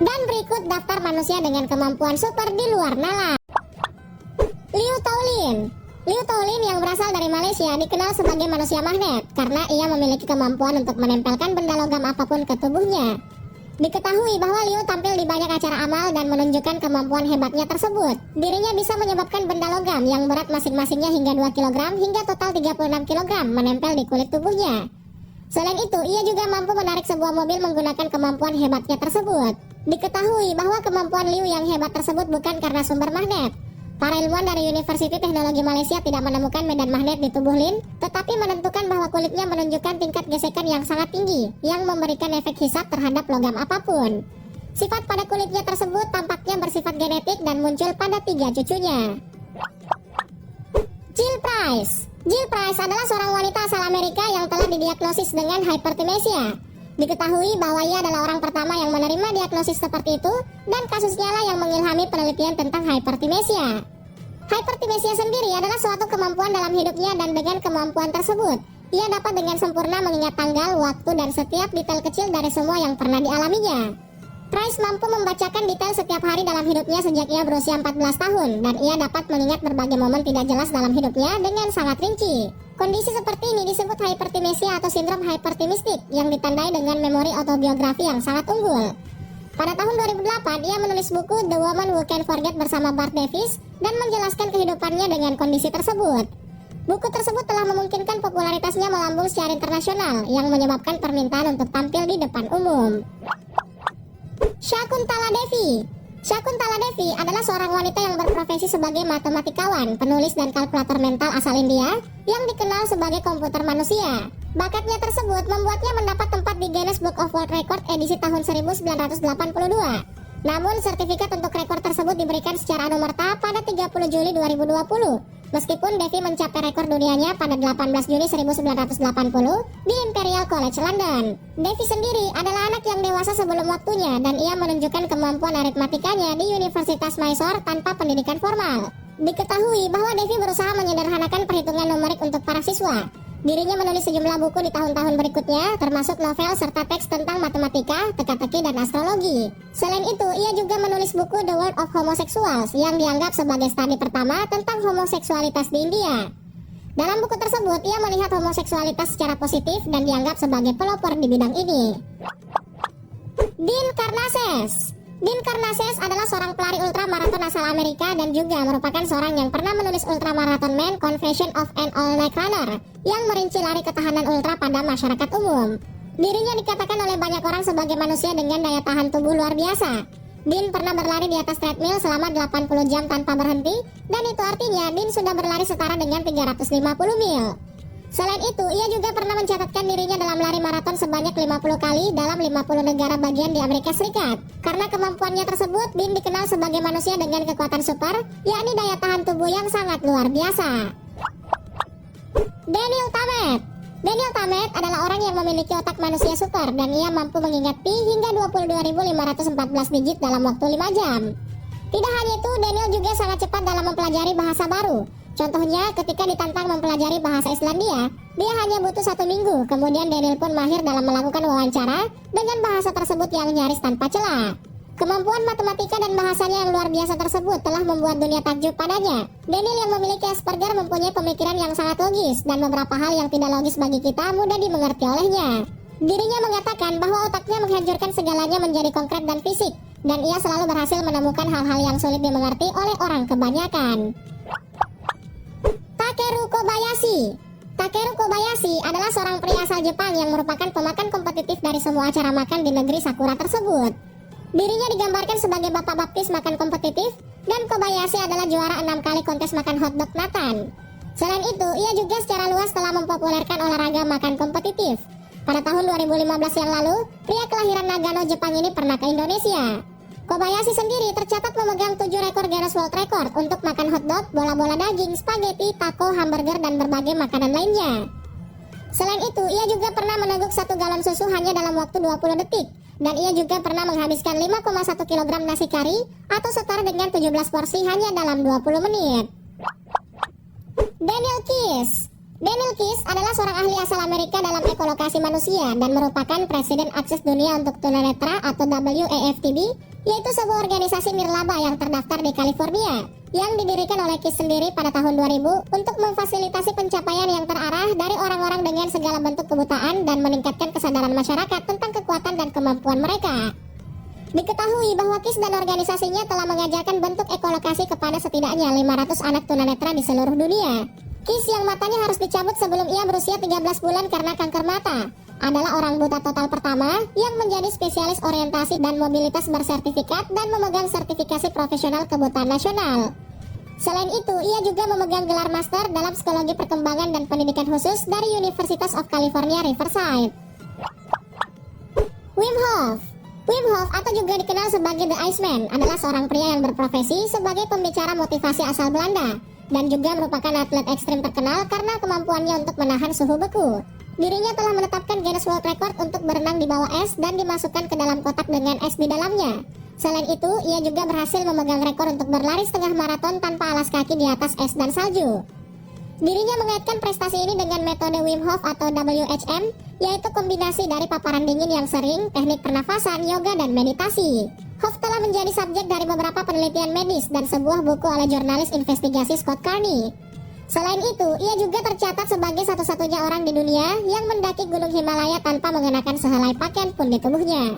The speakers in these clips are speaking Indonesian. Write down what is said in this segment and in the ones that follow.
Dan berikut daftar manusia dengan kemampuan super di luar nalar. Liu Taolin. Liu Taolin yang berasal dari Malaysia dikenal sebagai manusia magnet karena ia memiliki kemampuan untuk menempelkan benda logam apapun ke tubuhnya. Diketahui bahwa Liu tampil di banyak acara amal dan menunjukkan kemampuan hebatnya tersebut. Dirinya bisa menyebabkan benda logam yang berat masing-masingnya hingga 2 kg hingga total 36 kg menempel di kulit tubuhnya. Selain itu, ia juga mampu menarik sebuah mobil menggunakan kemampuan hebatnya tersebut. Diketahui bahwa kemampuan Liu yang hebat tersebut bukan karena sumber magnet. Para ilmuwan dari Universiti Teknologi Malaysia tidak menemukan medan magnet di tubuh Lin, tetapi menentukan bahwa kulitnya menunjukkan tingkat gesekan yang sangat tinggi, yang memberikan efek hisap terhadap logam apapun. Sifat pada kulitnya tersebut tampaknya bersifat genetik dan muncul pada 3 cucunya. Jill Price. Jill Price adalah seorang wanita asal Amerika yang telah didiagnosis dengan hypertimesia. Diketahui bahwa ia adalah orang pertama yang menerima diagnosis seperti itu, dan kasusnya lah yang mengilhami penelitian tentang hypertimesia. Hypertimesia sendiri adalah suatu kemampuan dalam hidupnya, dan dengan kemampuan tersebut, ia dapat dengan sempurna mengingat tanggal, waktu, dan setiap detail kecil dari semua yang pernah dialaminya. Price mampu membacakan detail setiap hari dalam hidupnya sejak ia berusia 14 tahun, dan ia dapat mengingat berbagai momen tidak jelas dalam hidupnya dengan sangat rinci. Kondisi seperti ini disebut hypertimesia atau sindrom hypertimistik yang ditandai dengan memori autobiografi yang sangat unggul. Pada tahun 2008, ia menulis buku The Woman Who Can Forget bersama Bart Davis dan menjelaskan kehidupannya dengan kondisi tersebut. Buku tersebut telah memungkinkan popularitasnya melambung secara internasional yang menyebabkan permintaan untuk tampil di depan umum. Shakuntala Devi. Shakuntala Devi adalah seorang wanita yang berprofesi sebagai matematikawan, penulis dan kalkulator mental asal India yang dikenal sebagai komputer manusia. Bakatnya tersebut membuatnya mendapat tempat di Guinness Book of World Record edisi tahun 1982. Namun, sertifikat untuk rekor tersebut diberikan secara anumerta pada 30 Juli 2020. Meskipun Devi mencapai rekor dunianya pada 18 Juni 1980 di Imperial College London. Devi sendiri adalah anak yang dewasa sebelum waktunya dan ia menunjukkan kemampuan aritmatikanya di Universitas Mysore tanpa pendidikan formal. Diketahui bahwa Devi berusaha menyederhanakan perhitungan numerik untuk para siswa. Dirinya menulis sejumlah buku di tahun-tahun berikutnya, termasuk novel serta teks tentang matematika, teka-teki, dan astrologi. Selain itu, ia juga menulis buku The World of Homosexuals yang dianggap sebagai studi pertama tentang homoseksualitas di India. Dalam buku tersebut, ia melihat homoseksualitas secara positif dan dianggap sebagai pelopor di bidang ini. Dean Karnazes. Dean Karnazes adalah seorang pelari ultramaraton asal Amerika dan juga merupakan seorang yang pernah menulis Ultramarathon Man Confession of an All-Night Runner yang merinci lari ketahanan ultra pada masyarakat umum. Dirinya dikatakan oleh banyak orang sebagai manusia dengan daya tahan tubuh luar biasa. Dean pernah berlari di atas treadmill selama 80 jam tanpa berhenti, dan itu artinya Dean sudah berlari setara dengan 350 mil. Selain itu, ia juga pernah mencatatkan dirinya dalam lari maraton sebanyak 50 kali dalam 50 negara bagian di Amerika Serikat. Karena kemampuannya tersebut, Dean dikenal sebagai manusia dengan kekuatan super, yakni daya tahan tubuh yang sangat luar biasa. Daniel Tammet. Daniel Tammet adalah orang yang memiliki otak manusia super dan ia mampu mengingat pi hingga 22.514 digit dalam waktu 5 jam. Tidak hanya itu, Daniel juga sangat cepat dalam mempelajari bahasa baru. Contohnya, ketika ditantang mempelajari bahasa Islandia, dia hanya butuh 1 minggu. Kemudian Daniel pun mahir dalam melakukan wawancara dengan bahasa tersebut yang nyaris tanpa celah. Kemampuan matematika dan bahasanya yang luar biasa tersebut telah membuat dunia takjub padanya. Daniel yang memiliki Asperger mempunyai pemikiran yang sangat logis, dan beberapa hal yang tidak logis bagi kita mudah dimengerti olehnya. Dirinya mengatakan bahwa otaknya menghancurkan segalanya menjadi konkret dan fisik, dan ia selalu berhasil menemukan hal-hal yang sulit dimengerti oleh orang kebanyakan. Takeru Kobayashi. Takeru Kobayashi adalah seorang pria asal Jepang yang merupakan pemakan kompetitif dari semua acara makan di negeri Sakura tersebut. Dirinya digambarkan sebagai bapak baptis makan kompetitif, dan Kobayashi adalah juara 6 kali kontes makan hotdog Nathan. Selain itu, ia juga secara luas telah mempopulerkan olahraga makan kompetitif. Pada tahun 2015 yang lalu, pria kelahiran Nagano, Jepang ini pernah ke Indonesia. Kobayashi sendiri tercatat memegang 7 rekor Guinness World Record untuk makan hotdog, bola-bola daging, spaghetti, taco, hamburger, dan berbagai makanan lainnya. Selain itu, ia juga pernah meneguk 1 galon susu hanya dalam waktu 20 detik. Dan ia juga pernah menghabiskan 5,1 kg nasi kari atau setara dengan 17 porsi hanya dalam 20 menit. Daniel Kish. Daniel Kish adalah seorang ahli asal Amerika dalam ekolokasi manusia dan merupakan Presiden Akses Dunia untuk Tunanetra atau WAFTB yaitu sebuah organisasi nirlaba yang terdaftar di California, yang didirikan oleh Kiss sendiri pada tahun 2000 untuk memfasilitasi pencapaian yang terarah dari orang-orang dengan segala bentuk kebutaan dan meningkatkan kesadaran masyarakat tentang kekuatan dan kemampuan mereka. Diketahui bahwa Kiss dan organisasinya telah mengajarkan bentuk ekolokasi kepada setidaknya 500 anak tunanetra di seluruh dunia. Kiss yang matanya harus dicabut sebelum ia berusia 13 bulan karena kanker mata adalah orang buta total pertama yang menjadi spesialis orientasi dan mobilitas bersertifikat dan memegang sertifikasi profesional kebutaan nasional. Selain itu, ia juga memegang gelar master dalam psikologi perkembangan dan pendidikan khusus dari University of California, Riverside. Wim Hof. Wim Hof atau juga dikenal sebagai The Iceman adalah seorang pria yang berprofesi sebagai pembicara motivasi asal Belanda dan juga merupakan atlet ekstrim terkenal karena kemampuannya untuk menahan suhu beku. Dirinya telah menetapkan Guinness World Record untuk berenang di bawah es dan dimasukkan ke dalam kotak dengan es di dalamnya. Selain itu, ia juga berhasil memegang rekor untuk berlari setengah maraton tanpa alas kaki di atas es dan salju. Dirinya mengaitkan prestasi ini dengan metode Wim Hof atau WHM, yaitu kombinasi dari paparan dingin yang sering, teknik pernafasan, yoga, dan meditasi. Hof telah menjadi subjek dari beberapa penelitian medis dan sebuah buku oleh jurnalis investigasi Scott Carney. Selain itu, ia juga tercatat sebagai satu-satunya orang di dunia yang mendaki Gunung Himalaya tanpa mengenakan sehelai pakaian pun di tubuhnya.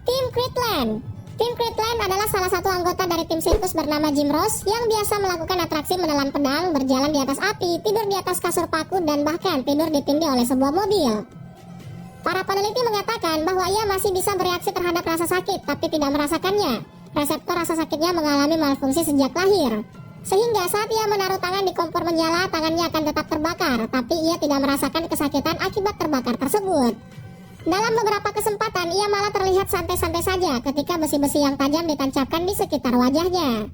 Tim Kirtland. Tim Kirtland adalah salah satu anggota dari tim sirkus bernama Jim Ross yang biasa melakukan atraksi menelan pedang, berjalan di atas api, tidur di atas kasur paku, dan bahkan tidur ditindih oleh sebuah mobil. Para peneliti mengatakan bahwa ia masih bisa bereaksi terhadap rasa sakit, tapi tidak merasakannya. Reseptor rasa sakitnya mengalami malfungsi sejak lahir. Sehingga saat ia menaruh tangan di kompor menyala, tangannya akan tetap terbakar, tapi ia tidak merasakan kesakitan akibat terbakar tersebut. Dalam beberapa kesempatan, ia malah terlihat santai-santai saja ketika besi-besi yang tajam ditancapkan di sekitar wajahnya.